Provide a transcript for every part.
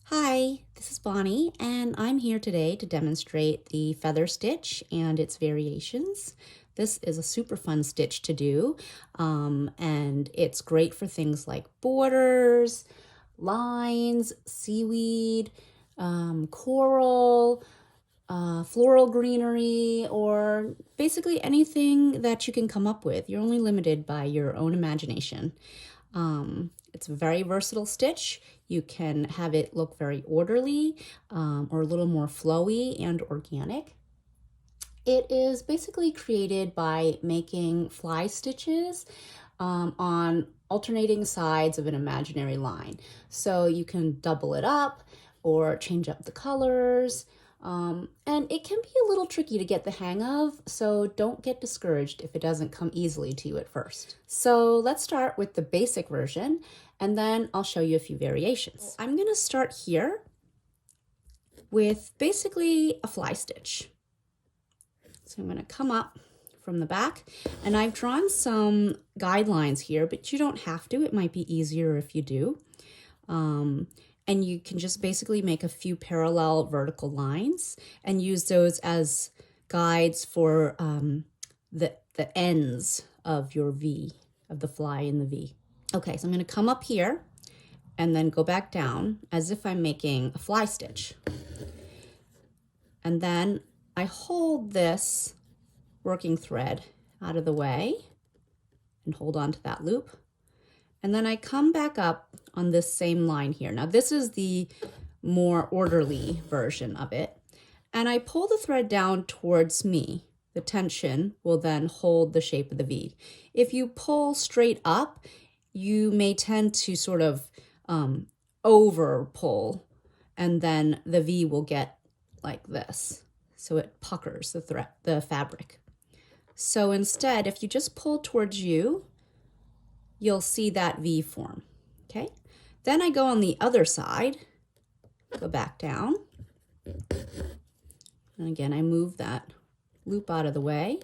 Hi, this is BonnaH, and I'm here today to demonstrate the feather stitch and its variations. This is a super fun stitch to do, and it's great for things like borders, lines, seaweed, coral, floral greenery, or basically anything that you can come up with. You're only limited by your own imagination. It's a very versatile stitch. You can have it look very orderly or a little more flowy and organic. It is basically created by making fly stitches on alternating sides of an imaginary line. So you can double it up or change up the colors. And it can be a little tricky to get the hang of, so don't get discouraged if it doesn't come easily to you at first. So let's start with the basic version, and then I'll show you a few variations. I'm going to start here with basically a fly stitch. So I'm going to come up from the back, and I've drawn some guidelines here, but you don't have to. It might be easier if you do. And you can just basically make a few parallel vertical lines and use those as guides for the ends of your V, of the fly in the V. Okay, so I'm going to come up here and then go back down as if I'm making a fly stitch. And then I hold this working thread out of the way and hold on to that loop. And then I come back up on this same line here. Now this is the more orderly version of it. And I pull the thread down towards me. The tension will then hold the shape of the V. If you pull straight up, you may tend to sort of over pull, and then the V will get like this. So it puckers the fabric. So instead, if you just pull towards you, you'll see that V form, okay? Then I go on the other side, go back down, and again, I move that loop out of the way,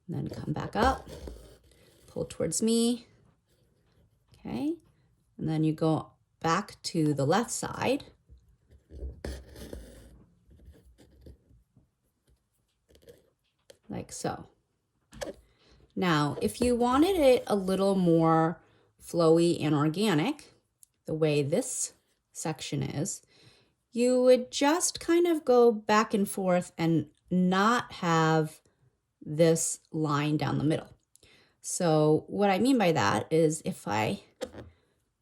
and then come back up, pull towards me, okay? And then you go back to the left side, like so. Now, if you wanted it a little more flowy and organic, the way this section is, you would just kind of go back and forth and not have this line down the middle. So what I mean by that is if I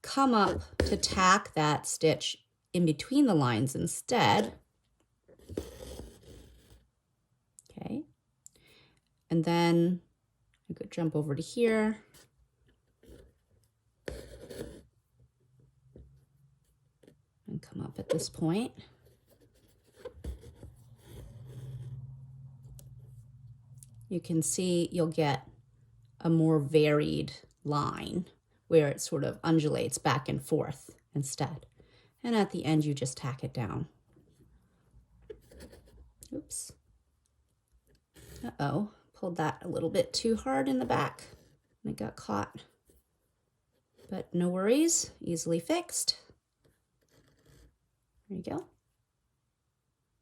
come up to tack that stitch in between the lines instead, okay, and then I could jump over to here. And come up at this point. You can see you'll get a more varied line where it sort of undulates back and forth instead. And at the end, you just tack it down. Oops. Uh-oh. Pulled that a little bit too hard in the back and it got caught. But no worries, easily fixed. There you go.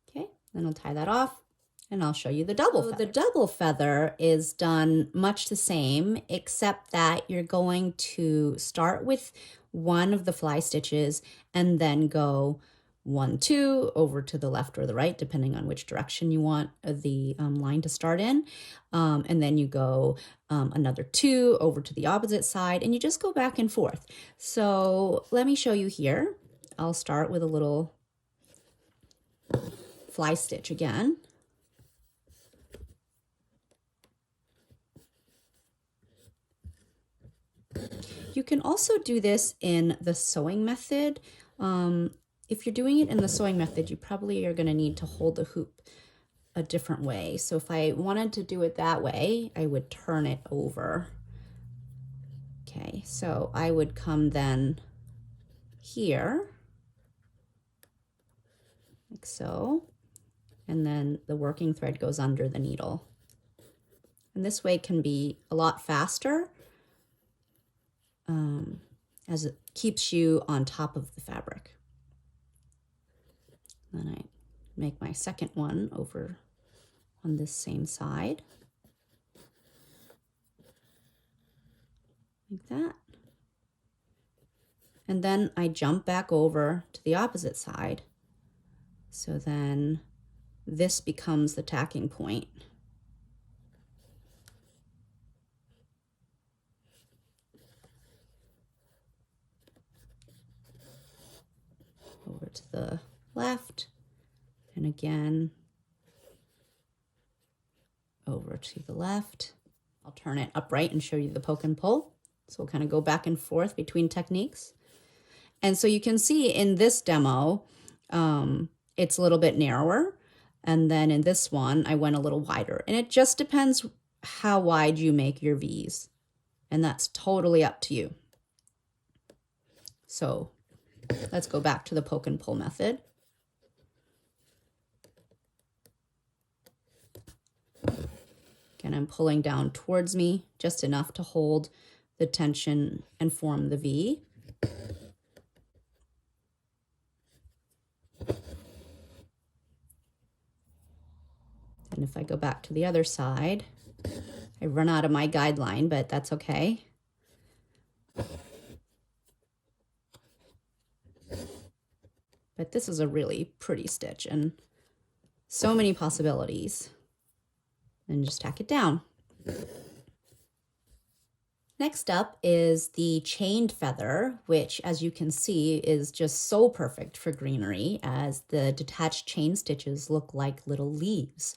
Okay, then I'll tie that off and I'll show you the double feather. The double feather is done much the same, except that you're going to start with one of the fly stitches and then go 1, 2 over to the left or the right, depending on which direction you want the line to start in. And then you go another 2 over to the opposite side, and you just go back and forth. So let me show you here. I'll start with a little fly stitch again. You can also do this in the sewing method. If you're doing it in the sewing method, you probably are going to need to hold the hoop a different way. So if I wanted to do it that way, I would turn it over. Okay, so I would come then here, like so, and then the working thread goes under the needle. And this way can be a lot faster as it keeps you on top of the fabric. Then I make my second one over on this same side, like that. And then I jump back over to the opposite side. So then this becomes the tacking point. Over to the left, and again over to the left. I'll turn it upright and show you the poke and pull. So we'll kind of go back and forth between techniques. And so you can see in this demo, it's a little bit narrower. And then in this one, I went a little wider. And it just depends how wide you make your V's. And that's totally up to you. So let's go back to the poke and pull method. Again, I'm pulling down towards me just enough to hold the tension and form the V. And if I go back to the other side, I run out of my guideline, but that's okay. But this is a really pretty stitch and so many possibilities. And just tack it down. Next up is the chained feather, which, as you can see, is just so perfect for greenery, as the detached chain stitches look like little leaves.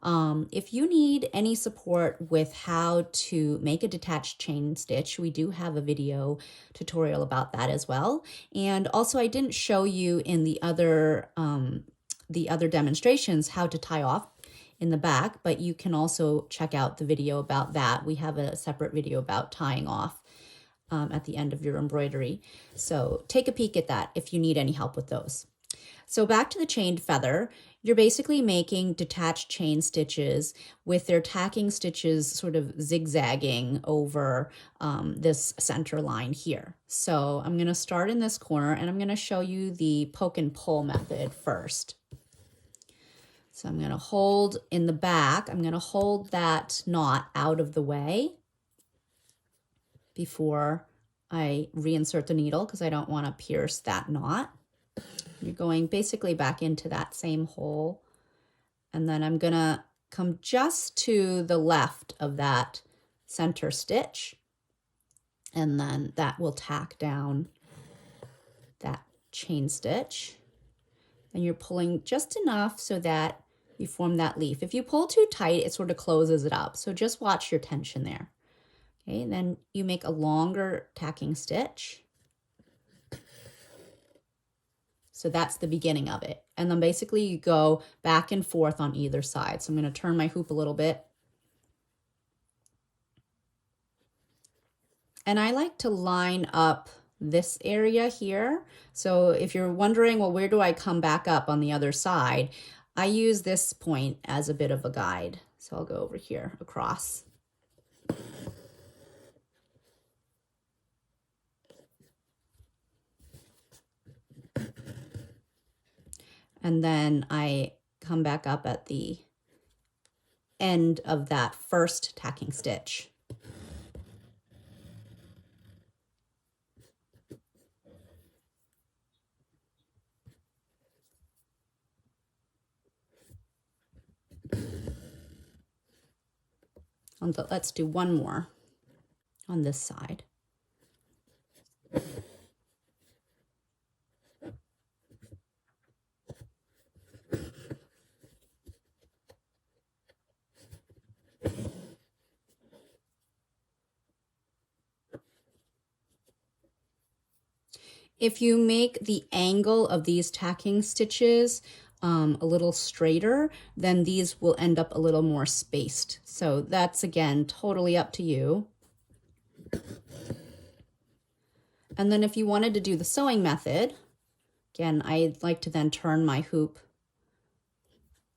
If you need any support with how to make a detached chain stitch, we do have a video tutorial about that as well. And also, I didn't show you in the other demonstrations how to tie off in the back, but you can also check out the video about that. We have a separate video about tying off at the end of your embroidery. So take a peek at that if you need any help with those. So back to the chained feather, you're basically making detached chain stitches with their tacking stitches sort of zigzagging over this center line here. So I'm gonna start in this corner and I'm gonna show you the poke and pull method first. So I'm going to hold in the back, I'm going to hold that knot out of the way before I reinsert the needle because I don't want to pierce that knot. You're going basically back into that same hole. And then I'm going to come just to the left of that center stitch. And then that will tack down that chain stitch. And you're pulling just enough so that you form that leaf. If you pull too tight, it sort of closes it up. So just watch your tension there. Okay, and then you make a longer tacking stitch. So that's the beginning of it. And then basically you go back and forth on either side. So I'm going to turn my hoop a little bit. And I like to line up this area here. So if you're wondering, well, where do I come back up on the other side? I use this point as a bit of a guide. So I'll go over here across. And then I come back up at the end of that first tacking stitch. Let's do one more on this side. If you make the angle of these tacking stitches a little straighter, then these will end up a little more spaced. So that's, again, totally up to you. And then if you wanted to do the sewing method, again, I'd like to then turn my hoop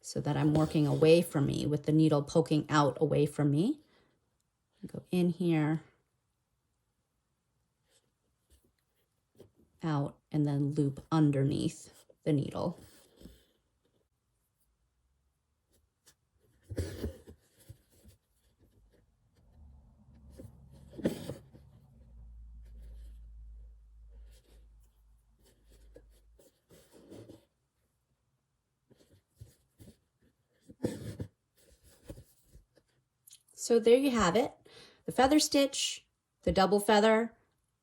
so that I'm working away from me with the needle poking out away from me. Go in here out and then loop underneath the needle. So there you have it, the feather stitch, the double feather,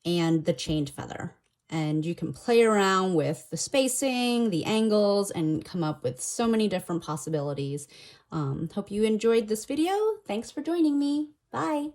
and the chained feather. And you can play around with the spacing, the angles, and come up with so many different possibilities. Hope you enjoyed this video. Thanks for joining me. Bye.